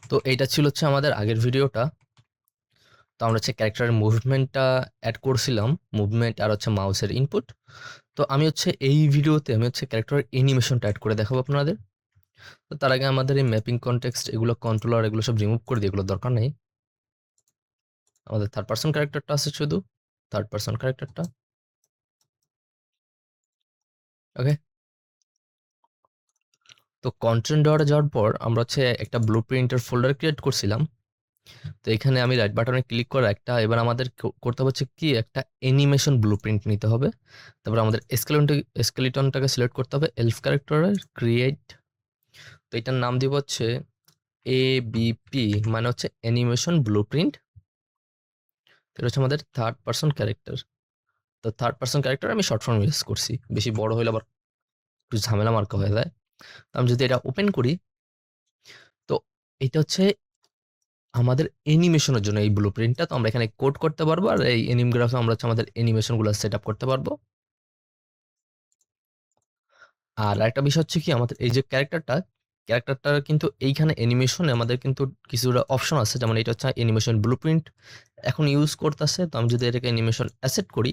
তো এইটা ছিল হচ্ছে আমাদের আগের ভিডিওটা। তো আমরা হচ্ছে ক্যারেক্টারের মুভমেন্টটা অ্যাড করছিলাম, মুভমেন্ট আর হচ্ছে মাউসের ইনপুট। তো আমি হচ্ছে এই ভিডিওতে আমি হচ্ছে ক্যারেক্টারের অ্যানিমেশনটা অ্যাড করে দেখাবো আপনাদের। তো তার আগে আমাদের এই ম্যাপিং কনটেক্সট এগুলো কন্ট্রোলার এগুলো সব রিমুভ করে দিই, এগুলো দরকার নেই। আমাদের থার্ড পার্সন ক্যারেক্টারটা আছে, শুধু থার্ড পার্সন ক্যারেক্টারটা। ওকে, তো কন্টেন্ট ডটে যাওয়ার পর আমরা হচ্ছে একটা ব্লু প্রিন্টের ফোল্ডার ক্রিয়েট করছিলাম। তো এখানে আমি রাইট বাটনে ক্লিক করে একটা এবার আমাদের করতে হচ্ছে কি একটা অ্যানিমেশন ব্লুপ্রিন্ট নিতে হবে। তারপর আমাদের স্কেলিটনটাকে সিলেক্ট করতে হবে, এলফ ক্যারেক্টারের ক্রিয়েট। তো এটার নাম দিব হচ্ছে এবিপি, মানে হচ্ছে অ্যানিমেশন ব্লুপ্রিন্ট। এটা হচ্ছে আমাদের থার্ড পার্সন ক্যারেক্টার। তো থার্ড পার্সন ক্যারেক্টার আমি শর্ট ফর্ম ইউজ করছি, বেশি বড় হলে আবার একটু ঝামেলা মার্কা হয়ে যায়। তো আমি যদি এটা ওপেন করি, তো এটা হচ্ছে আমাদের অ্যানিমেশনের জন্য এই ব্লুপ্রিন্টটা। তো আমরা এখানে কোড করতে পারবো, আর এই অ্যানিম গ্রাফে আমরা হচ্ছে আমাদের অ্যানিমেশনগুলো সেট আপ করতে পারবো। আর আরেকটা বিষয় হচ্ছে কি, আমাদের এই যে ক্যারেক্টারটার কিন্তু এইখানে অ্যানিমেশনে আমাদের কিন্তু কিছুটা অপশন আছে, যেমন এটা হচ্ছে অ্যানিমেশন ব্লুপ্রিন্ট এখন ইউজ করতেছে। তো আমি যদি এটাকে অ্যানিমেশন অ্যাসেট করি,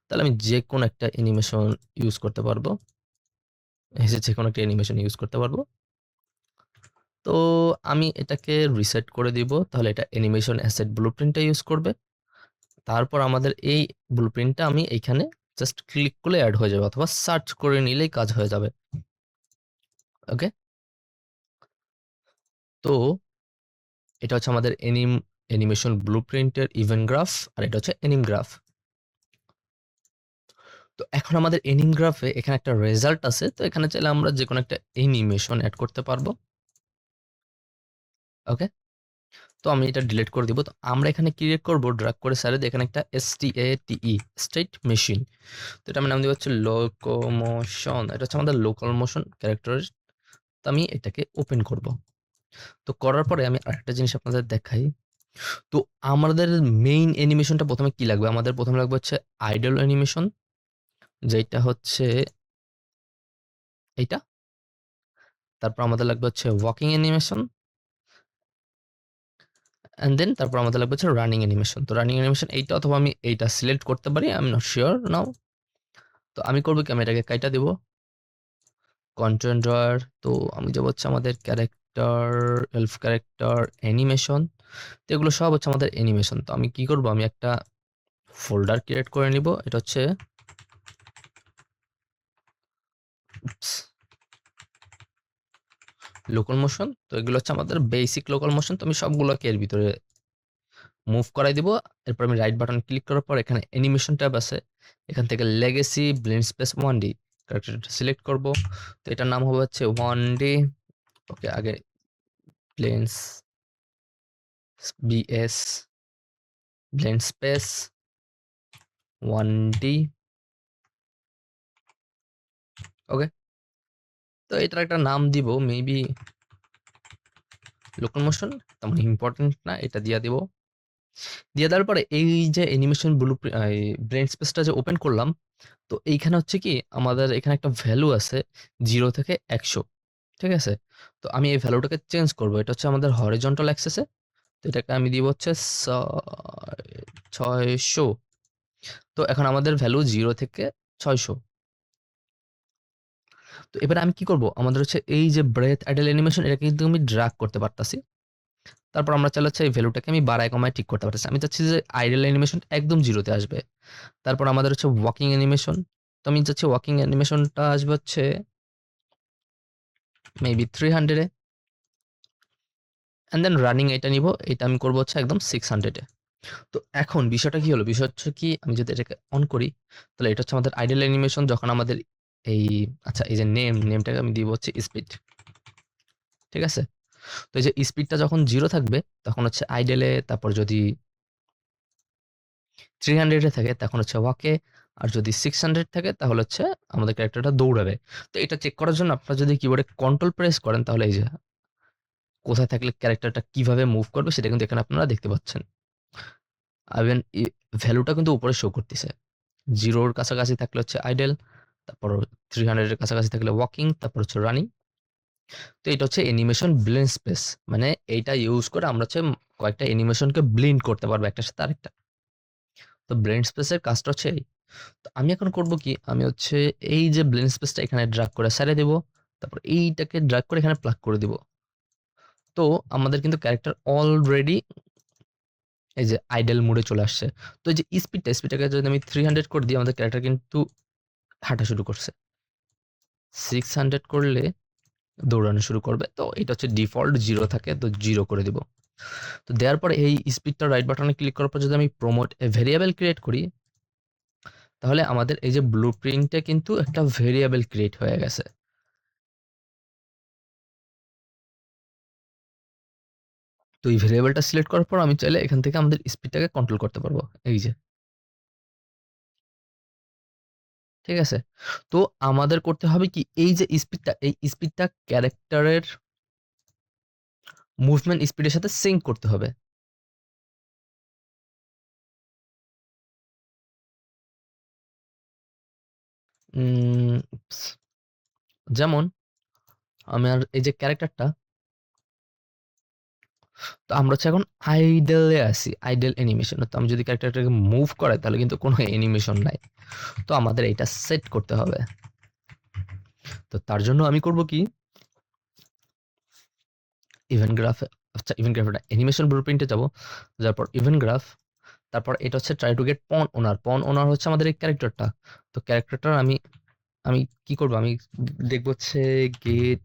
তাহলে আমি যে কোনো একটা অ্যানিমেশন ইউজ করতে পারবো, যে কোনো একটা অ্যানিমেশন ইউজ করতে পারবো। তো আমি এটাকে রিসেট করে দিব, তাহলে এটা অ্যানিমেশন অ্যাসেট ব্লুপ্রিন্টটা ইউজ করবে। তারপর আমাদের এই ব্লুপ্রিন্টটা আমি এইখানে জাস্ট ক্লিক করলে অ্যাড হয়ে যাবে, অথবা সার্চ করে নিলেই কাজ হয়ে যাবে। ওকে, তো এটা হচ্ছে আমাদের অ্যানিমেশন ব্লুপ্রিন্টের ইভেন্ট গ্রাফ, আর এটা হচ্ছে অ্যানিম গ্রাফ। তো এখন আমাদের অ্যানিম গ্রাফে এখানে একটা রেজাল্ট আছে, তো এখানে চাইলে আমরা যে কোনো একটা অ্যানিমেশন অ্যাড করতে পারবো। ওকে, তো আমি এটা ডিলিট করে দিব। তো আমরা এখানে ক্রিয়েট করব, ড্র্যাগ করে সাইডে এখানে একটা STATE স্টেট মেশিন। তো এটা আমি নাম দিব হচ্ছে লোকোমোশন। এটা হচ্ছে আমাদের লোকাল মোশন ক্যারেক্টার। তো আমি এটাকে ওপেন করব। তো করার পরে আমি আরেকটা জিনিস আপনাদের দেখাই। তো আমাদের মেইন অ্যানিমেশনটা প্রথমে কি লাগবে, আমাদের প্রথমে লাগবে হচ্ছে আইডল অ্যানিমেশন, যেটা হচ্ছে এইটা। তারপর আমাদের লাগবে হচ্ছে ওয়াকিং অ্যানিমেশন, অ্যান্ড দেন তারপর আমাদের লাগবে হচ্ছে রানিং অ্যানিমেশন। তো রানিং অ্যানিমেশন এইটা, অথবা আমি এইটা সিলেক্ট করতে পারি, আই এম নট শিওর নাও। তো আমি করবো কি, আমি এটাকে কাইটা দেবো কন্টেন্ট ড্রয়ার। তো আমি যাবো হচ্ছে আমাদের ক্যারেক্টার, এলফ ক্যারেক্টার অ্যানিমেশন। তো এগুলো সব হচ্ছে আমাদের অ্যানিমেশন। তো আমি কি করব, আমি একটা ফোল্ডার ক্রিয়েট করে নিব, এটা হচ্ছে লোকাল মোশন। তো এগুলো হচ্ছে আমাদের বেসিক লোকাল মোশন। তো আমি সবগুলোকে এর ভিতরে মুভ করাই দিব। এরপর আমি রাইট বাটন ক্লিক করার পর এখানে অ্যানিমেশন ট্যাব আছে, এখান থেকে লেগেসি ব্লেন্ড স্পেস 1D ক্যারেক্টারটা সিলেক্ট করব। তো এটার নাম হবে হচ্ছে 1D। ওকে, আগে blends BS blend space 1D। ওকে, তো এটার একটা নাম দিব মেবি লোকাল মোশন, তেমন ইম্পর্টেন্ট না, এটা দিয়ে দিব। দিয়ে দেওয়ার পরে এই যে অ্যানিমেশন ব্লেন্ড স্পেসটা যে ওপেন করলাম, তো এইখানে হচ্ছে কি আমাদের এখানে একটা ভ্যালু আছে 0 থেকে 100। ঠিক আছে, তো আমি এই ভ্যালুটাকে চেঞ্জ করব। এটা হচ্ছে আমাদের হরিজন্টাল অ্যাক্সেসে। তো এটাকে আমি দিব হচ্ছে 600। তো এখন আমাদের ভ্যালু 0 থেকে 600। তো এবার আমি কি করব, আমাদের হচ্ছে এই যে ব্রেথ আইডল অ্যানিমেশন, এটা কিন্তু আমি ড্র্যাগ করতে পারতাছি। তারপর আমরা চাইলে হচ্ছে এই ভ্যালুটাকে আমি বাড়ায় কমায় ঠিক করতে পারতেছি। আমি চাচ্ছি যে আইডল অ্যানিমেশন একদম 0 তে আসবে। তারপর আমাদের হচ্ছে ওয়াকিং অ্যানিমেশন। তো আমি চাচ্ছি ওয়াকিং অ্যানিমেশনটা আসবে হচ্ছে মেবি 300 এ। অ্যান্ড দেন রানিং এটা নিব, এটা আমি করবো হচ্ছে একদম 600 এ। তো এখন বিষয়টা কি হলো, বিষয় হচ্ছে কি আমি যদি এটাকে অন করি, তাহলে এটা হচ্ছে আমাদের আইডল অ্যানিমেশন। যখন আমাদের এই, আচ্ছা এই যে নেমটাকে আমি দিব হচ্ছে স্পিড। ঠিক আছে, তো এই যে স্পিডটা যখন 0 থাকবে তখন হচ্ছে আইডলে, তারপর যদি 300 এ থাকে তখন হচ্ছে ওয়াকে, আর যদি 600 থাকে তাহলে হচ্ছে আমাদের ক্যারেক্টারটা দৌড়াবে। তো এটা চেক করার জন্য আপনারা যদি কিবোর্ডে কন্ট্রোল প্রেস করেন, তাহলে এই যে কোথায় থাকলে ক্যারেক্টারটা কিভাবে মুভ করবে সেটা কিন্তু এখানে আপনারা দেখতে পাচ্ছেন। ইভেন ভ্যালুটা কিন্তু উপরে শো করতেছে। 0-র কাছাকাছি থাকলে হচ্ছে আইডল, তারপর 300 এর কাছাকাছি থাকলে ওয়াকিং, তারপর হচ্ছে রানিং। তো এটা হচ্ছে অ্যানিমেশন ব্লেন্ড স্পেস, মানে এইটা ইউজ করে আমরা হচ্ছে কয়েকটা অ্যানিমেশনকে ব্লেন্ড করতে পারবো একটার সাথে আরেকটা। তো ব্লেন্ড স্পেসের কাজটা হচ্ছে এই। তো আমি এখন করব কি, আমি হচ্ছে এই যে ব্লেন্ড স্পেসটা এখানে ড্র্যাগ করে ছেড়ে দেব, তারপর এইটাকে ড্র্যাগ করে এখানে প্লাগ করে দিব। তো আমাদের কিন্তু ক্যারেক্টার অলরেডি এই যে আইডল মোডে চলে আসছে। তো এই যে স্পিডটাকে যদি আমি 300 করে দিই, আমাদের ক্যারেক্টার কিন্তু হাঁটা শুরু করছে। 600 করলে দৌড়ানো শুরু করবে। তো এটা হচ্ছে ডিফল্ট 0 থাকে, তো 0 করে দিব। তো দেওয়ার পরে এই স্পিডটা রাইট বাটনে ক্লিক করার পর যদি আমি প্রমোট এ ভেরিয়েবল ক্রিয়েট করি, তাহলে আমাদের এই যে ব্লুপ্রিন্টে কিন্তু একটা ভেরিয়েবল ক্রিয়েট হয়ে গেছে। তো এই ভেরিয়েবলটা সিলেক্ট করার পর আমি চাইলে এখান থেকে আমাদের স্পিডটাকে কন্ট্রোল করতে পারবো। এই যে, ঠিক আছে? তো আমাদের করতে হবে কি, এই যে স্পিডটা, এই স্পিডটা ক্যারেক্টারের মুভমেন্ট স্পিডের সাথে সিঙ্ক করতে হবে। উম, যেমন আমার এই যে ক্যারেক্টারটা, তো আমরা হচ্ছে এখন আইডলে আছি, আইডল অ্যানিমেশন। তো আমি যদি ক্যারেক্টারটাকে মুভ করাই তাহলে কিন্তু কোনো অ্যানিমেশন নাই। তো আমাদের এটা সেট করতে হবে। তো তার জন্য আমি করব কি, ইভেন্ট গ্রাফ, আচ্ছা ইভেন্ট গ্রাফ না, অ্যানিমেশন ব্লুপ্রিন্টে যাব, যার পর ইভেন্ট গ্রাফ, তারপর এটা হচ্ছে ট্রাই টু গেট পন ওনার। পন ওনার হচ্ছে আমাদের এই ক্যারেক্টারটা। তো ক্যারেক্টারটার আমি আমি কি করব, আমি দেখব হচ্ছে গেট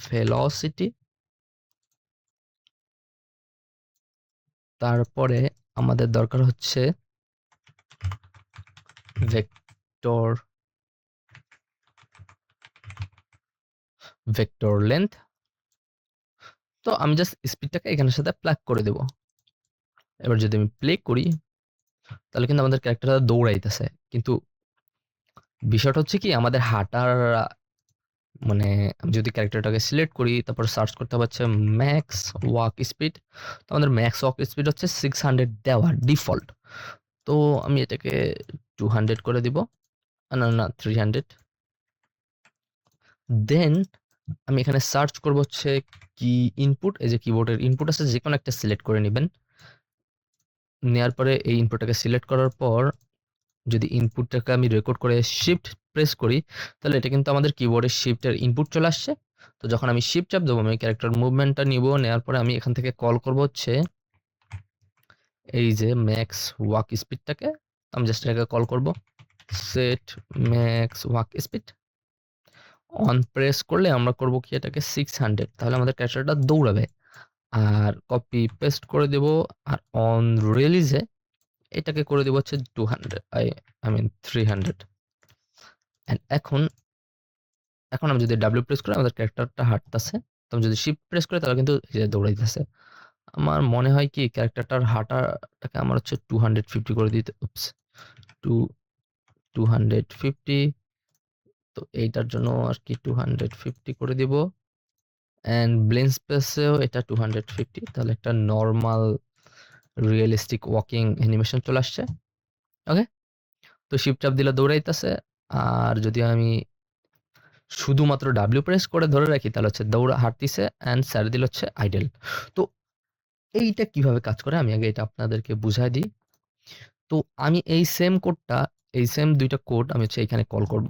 ভেলোসিটি, তারপরে আমাদের দরকার হচ্ছে ভেক্টর ভেক্টর লেন্থ। তো আমি জাস্ট স্পিডটাকে এখানের সাথে প্লাগ করে দেব। এবার যদি আমি প্লে করি, তাহলে কিন্তু আমাদের ক্যারেক্টারটা দৌড়াইতেছে, কিন্তু বিষয়টা হচ্ছে কি, আমাদের হাঁটার মানে আমি যদি ক্যারেক্টারটাকে সিলেক্ট করি, তারপর সার্চ করতে হচ্ছে ম্যাক্স ওয়াক স্পিড। তো আমাদের ম্যাক্স ওয়াক স্পিড হচ্ছে 600 দেওয়া ডিফল্ট। তো আমি এটাকে 200 করে দিব, না না 300। দেন আমি এখানে সার্চ করব হচ্ছে কি ইনপুট, এই যে কিবোর্ডের ইনপুট আছে, যে কোনো একটা সিলেক্ট করে নেবেন। নেওয়ার পরে এই ইনপুটটাকে সিলেক্ট করার পর যদি ইনপুটটাকে আমি রেকর্ড করে শিফট প্রেস করি, তাহলে এটা কিন্তু আমাদের কিবোর্ডের শিফটের ইনপুট চলে আসছে। তো যখন আমি শিফট চাপ দেবো, আমি ক্যারেক্টার মুভমেন্টটা নিব, নেওয়ার পরে আমি এখান থেকে কল করব হচ্ছে এই যে ম্যাক্স ওয়াক স্পিডটাকে। আমি জাস্ট এটাকে কল করব, set max walk speed. On press করলে আমরা করব কি, এটাকে 600, তাহলে আমাদের ক্যারেক্টারটা দৌড়াবে। আর কপি পেস্ট করে দেব, আর অন রিলিজে এটাকে করে দেব হচ্ছে 200, আই মিন 300। এন্ড এখন আমি যদি ডাব্লিউ প্রেস করি, আমাদের ক্যারেক্টারটা হাঁটতেছে। তো আমি যদি শিফট প্রেস করি, তাহলে কিন্তু এই যে দৌড়াইতেছে। আমার মনে হয় কি, ক্যারেক্টারটার হাঁটাটাকে আমার হচ্ছে 250 করে দিতে, উপস, টু 250। তো এইটার জন্য আর কি 250 করে দিব। অ্যান্ড ব্লেন্ড স্পেসেও এটা 250, তাহলে একটা নর্মাল রিয়েলিস্টিক ওয়াকিং অ্যানিমেশন চলে আসছে। ওকে, তো শিফট চাপ দিলে দৌড়াইতেছে। আর যদি আমি শুধুমাত্র ডাব্লিউ প্রেস করে ধরে রাখি, তাহলে হচ্ছে দৌড়া হাঁটতিছে, অ্যান্ড স্যার দিল হচ্ছে আইডল। তো এইটা কিভাবে কাজ করে আমি আগে এটা আপনাদেরকে বুঝাই দিই। তো আমি এই সেম কোডটা, এই সেম দুইটা কোড আমি হচ্ছে এখানে কল করব।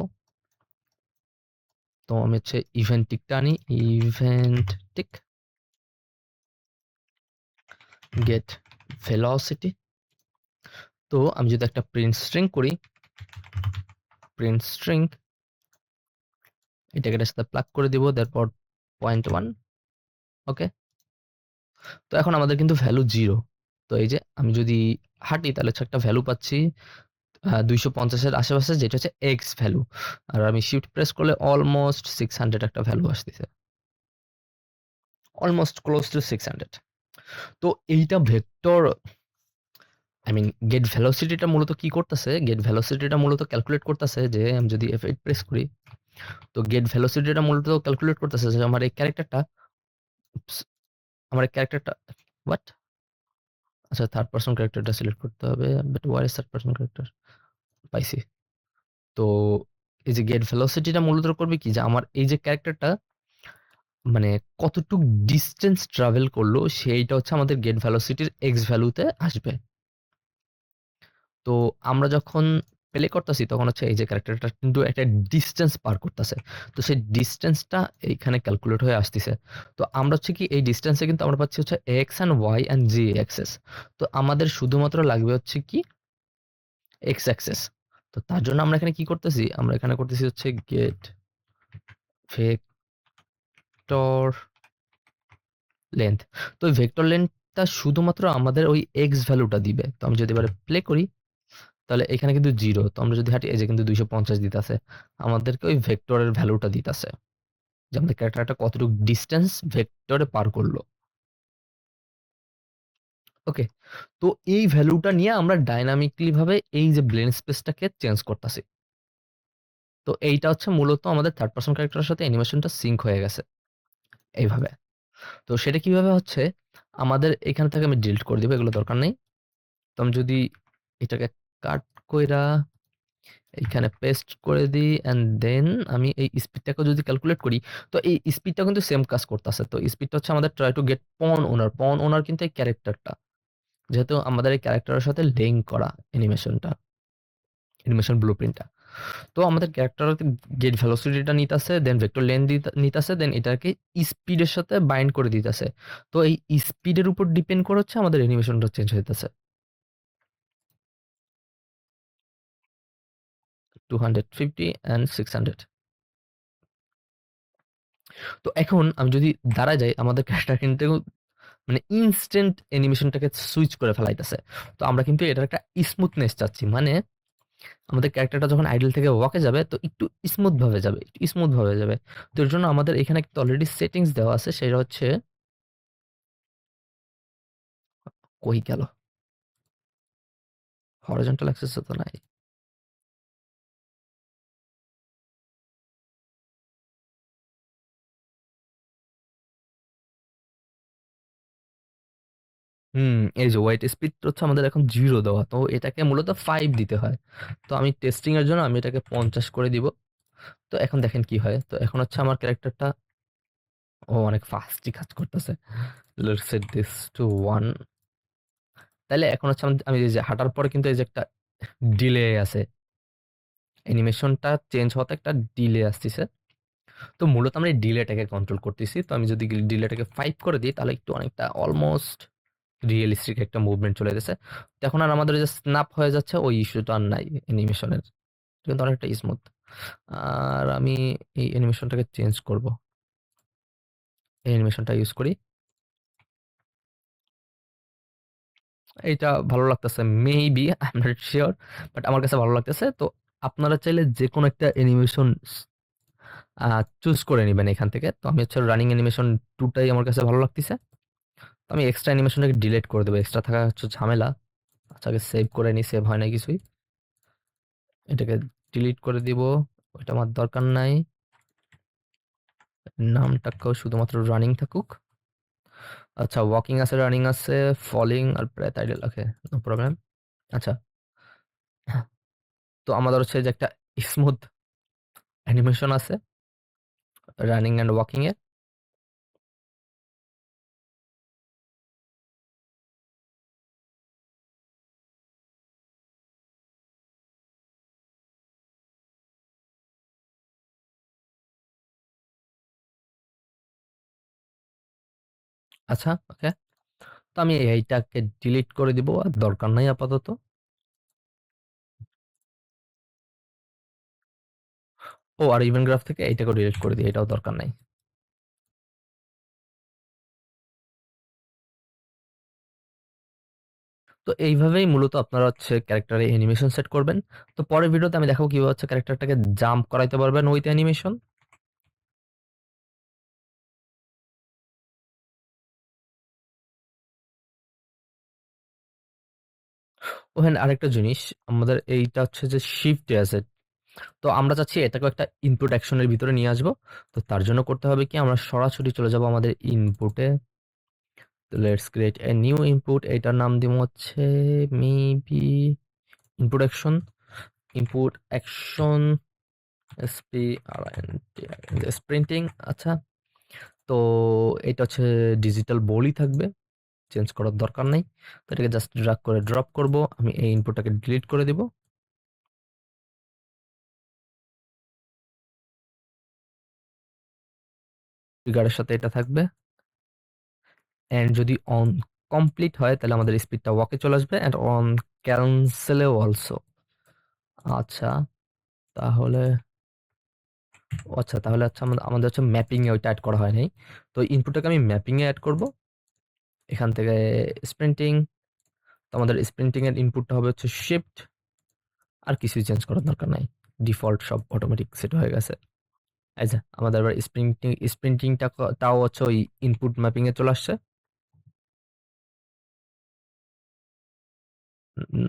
তো আমি হচ্ছে ইভেন্ট টিকটা আনি, ইভেন্ট টিক গেট ভেলোসিটি। তো আমি যদি একটা প্রিন্ট স্ট্রিং করি, প্রিন্ট স্ট্রিং, এটাকে এটার সাথে প্লাগ করে দিব, তারপর 0.1। ওকে, তো এখন আমাদের কিন্তু ভ্যালু 0। তো এই যে আমি যদি হাঁটি, তাহলে হচ্ছে একটা ভ্যালু পাচ্ছি 250-এর আশেপাশে, যেটা হচ্ছে এক্স ভ্যালু। আর আমি শিফট প্রেস করলে অলমোস্ট 600 একটা ভ্যালু আসতেছে, অলমোস্ট ক্লোজ টু 600। তো এইটা ভেক্টর, আই মিন গেট ভেলোসিটিটা মূলত কি করতেছে, গেট ভেলোসিটিটা মূলত ক্যালকুলেট করতেছে যে আমি যদি F8 প্রেস করি, তো গেট ভেলোসিটিটা মূলত ক্যালকুলেট করতেছে যে আমার এই ক্যারেক্টারটা, আমার এই ক্যারেক্টারটা, হোয়াট, আচ্ছা থার্ড পারসন ক্যারেক্টারটা সিলেক্ট করতে হবে, but where is third person character, পাইছি। তো এই যে গেট ভেলোসিটিটা মূলত করবে কি, যে আমার এই যে ক্যারেক্টারটা মানে কতটুক ডিস্টেন্স ট্রাভেল করলো সেইটা হচ্ছে আমাদের গেট ভেলোসিটির এক্স ভ্যালুতে আসবে। তো আমরা যখন প্লে করতেছি তখন হচ্ছে এই যে ক্যারেক্টারটা কিন্তু একটা ডিস্টেন্স পার করতেছে, তো সেই ডিস্টেন্সটা এইখানে ক্যালকুলেট হয়ে আসতেছে। তো আমরা হচ্ছে কি এই ডিস্টেন্সে কিন্তু আমরা পাচ্ছি হচ্ছে X and Y and Z access. তো আমাদের শুধুমাত্র লাগবে হচ্ছে কি এক্স অ্যাক্সেস। তো তার জন্য আমরা এখানে কি করতেছি, আমরা এখানে করতেছি হচ্ছে গেট ভেক্টর লেন্থ। তো ওই ভেক্টর লেন্থটা শুধুমাত্র আমাদের ওই এক্স ভ্যালুটা দিবে। তো আমি যদি এবারে প্লে করি তাহলে এখানে কিন্তু জিরো, তো আমরা যদি হাঁটি এই যে কিন্তু 250 দিতেছে, আমাদেরকে ওই ভেক্টরের ভ্যালুটা দিতেছে যে আমাদের ক্যারেক্টারটা কতটুকু ডিস্টেন্স ভেক্টরে পার করলো। ওকে, তো এই ভ্যালুটা নিয়ে আমরা ডাইনামিকলি ভাবে এই যে ব্লেন্ড স্পেসটাকে চেঞ্জ করতেছি। তো এইটা হচ্ছে মূলত আমাদের থার্ড পার্সন ক্যারেক্টারের সাথে অ্যানিমেশনটা সিঙ্ক হয়ে গেছে এইভাবে। তো সেটা কিভাবে হচ্ছে, আমাদের এখান থেকে আমি ডিলিট করে দিব, এগুলো দরকার নেই। তো আমি যদি এটাকে কাট কইরা এইখানে পেস্ট করে দিই অ্যান্ড দেন আমি এই স্পিডটাকে যদি ক্যালকুলেট করি, তো এই স্পিডটা কিন্তু সেম কাজ করতেছে। তো স্পিডটা হচ্ছে আমাদের ট্রাই টু গেট পন ওনার, পন ওনার কিন্তু এই ক্যারেক্টারটা, যেহেতু আমাদের এই ক্যারেক্টারের সাথে লিঙ্ক করা অ্যানিমেশনটা, অ্যানিমেশন ব্লুপ্রিন্টটা। তো আমাদের ক্যারেক্টার গেট ভেলোসিটিটা নিতেছে, দেন ভেক্টর লেন্থ নিতেছে, দেন এটাকে স্পিডের সাথে বাইন্ড করে দিতেছে। তো এই স্পিডের উপর ডিপেন্ড করে হচ্ছে আমাদের অ্যানিমেশনটা চেঞ্জ হইতেছে। 250 অ্যান্ড 600। তো এখন আমি যদি দাঁড়ায় যাই, আমাদের ক্যারেক্টার কিন্তু মানে ইনস্ট্যান্ট অ্যানিমেশনটাকে সুইচ করে ফেলাইতেছে। তো আমরা কিন্তু এটার একটা স্মুথনেস চাচ্ছি, মানে আমাদের ক্যারেক্টারটা যখন আইডল থেকে ওয়াকে যাবে তো একটু স্মুথ ভাবে যাবে, একটু স্মুথ ভাবে যাবে। তো এর জন্য আমাদের এখানে একটা অলরেডি সেটিংস দেওয়া আছে, সেটা হচ্ছে কই গেল, হরিজন্টাল অ্যাক্সেস তো নাই। এই যে ওয়াইট স্পিড হচ্ছে আমাদের এখন 0 দেওয়া, তো এটাকে মূলত 5 দিতে হয়। তো আমি টেস্টিং এর জন্য আমি এটাকে 50 করে দিব। তো এখন দেখেন কি হয়। তো এখন হচ্ছে আমার ক্যারেক্টারটা ও অনেক ফাস্টই কাজ করতেছে। Let's set this to 1। তাহলে এখন হচ্ছে আমি এই যে হাঁটার পরে কিন্তু এই যে একটা ডিলে আছে, অ্যানিমেশনটা চেঞ্জ হতে একটা ডিলে আসতেছে। তো মূলত আমরা এই ডিলেটাকে কন্ট্রোল করতেছি। তো আমি যদি ডিলেটাকে 5 করে দিই তাহলে একটু অনেকটা অলমোস্ট রিয়েলিস্টিক একটা মুভমেন্ট চলে গেছে। তো এখন আর আমাদের যে স্ন্যাপ হয়ে যাচ্ছে ওই ইস্যুটা আর নাই অ্যানিমেশনের, কিন্তু অনেকটা স্মুথ। আর আমি এই অ্যানিমেশনটাকে চেঞ্জ করব, এই অ্যানিমেশনটা ইউজ করি। এইটা ভালো লাগতেছে maybe, I am not sure, but আমার কাছে ভালো লাগতেছে। তো আপনারা চাইলে যে কোনো একটা অ্যানিমেশন চুজ করে নেবেন এখান থেকে। তো আমি হচ্ছে রানিং অ্যানিমেশন 2টাই আমার কাছে ভালো লাগতেছে। তো আমি এক্সট্রা অ্যানিমেশনটাকে ডিলিট করে দেবো, এক্সট্রা থাকা হচ্ছে ঝামেলা। আচ্ছা আগে সেভ করে নিই, সেভ হয় না কিছুই। এটাকে ডিলিট করে দিব, ওইটা আমার দরকার নাই। নামটাকেও শুধুমাত্র রানিং থাকুক। আচ্ছা ওয়াকিং আছে, রানিং আছে, ফলিং আর প্রেত আইডল, ওকে নো প্রবলেম। আচ্ছা, তো আমাদের হচ্ছে যে একটা স্মুথ অ্যানিমেশন আছে রানিং অ্যান্ড ওয়াকিং এ। আচ্ছা ওকে, তো আমি এইটাকে ডিলিট করে দিব, আর দরকার নাই আপাতত। ও আর ইভেন্ট গ্রাফ থেকে এইটাকে ডিলিট করে দিই, এটাও দরকার নাই। তো এইভাবেই মূলত আপনারা হচ্ছে ক্যারেক্টারে অ্যানিমেশন সেট করবেন। তো পরের ভিডিওতে আমি দেখাবো কিভাবে হচ্ছে ক্যারেক্টারটাকে জাম্প করাইতে পারবেন উইথ অ্যানিমেশন। ওখানে আরেকটা জিনিস, আমাদের এইটা হচ্ছে যে শিফট আছে, তো আমরা চাচ্ছি এটাকে একটা ইনপুট অ্যাকশনের ভিতরে নিয়ে আসবো। তো তার জন্য করতে হবে কি, আমরা সরাসরি চলে যাব আমাদের ইনপুটে। Let's create a new input, এটার নাম দিব হচ্ছে maybe input action. Input action SP আর স্প্রিন্টিং। আচ্ছা, তো এটা হচ্ছে ডিজিটাল বলই থাকবে, চেঞ্জ করার দরকার নাই। তো এটাকে জাস্ট ড্রাগ করে ড্রপ করব, আমি এই ইনপুটটাকে ডিলিট করে দিব। ট্রিগারের সাথে এটা থাকবে, অ্যান্ড যদি অন কমপ্লিট হয় তাহলে আমাদের স্পিডটা ওয়াকে চলে আসবে, অ্যান্ড অন ক্যান্সেলেও অলসো। আচ্ছা, তাহলে তাহলে আমাদের হচ্ছে ম্যাপিং এ ওইটা অ্যাড করা হয় নাই। তো ইনপুটটাকে আমি ম্যাপিং এ অ্যাড করব, এখান থেকে স্প্রিন্টিং। তো আমাদের স্প্রিন্টিং এর ইনপুটটা হবে হচ্ছে শিফট, আর কিছুই চেঞ্জ করার দরকার নাই, ডিফল্ট সব অটোমেটিক সেট হয়ে গেছে। এই যে আমাদের এবার স্প্রিন্টিংটা তাও হচ্ছে ওই ইনপুট ম্যাপিং এ চলে আসছে।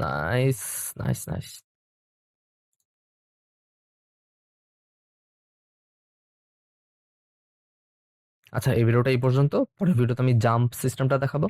Nice, nice, nice. আচ্ছা, এই ভিডিওটা এই পর্যন্ত। পরের ভিডিওতে আমি জাম্প সিস্টেমটা দেখাবো।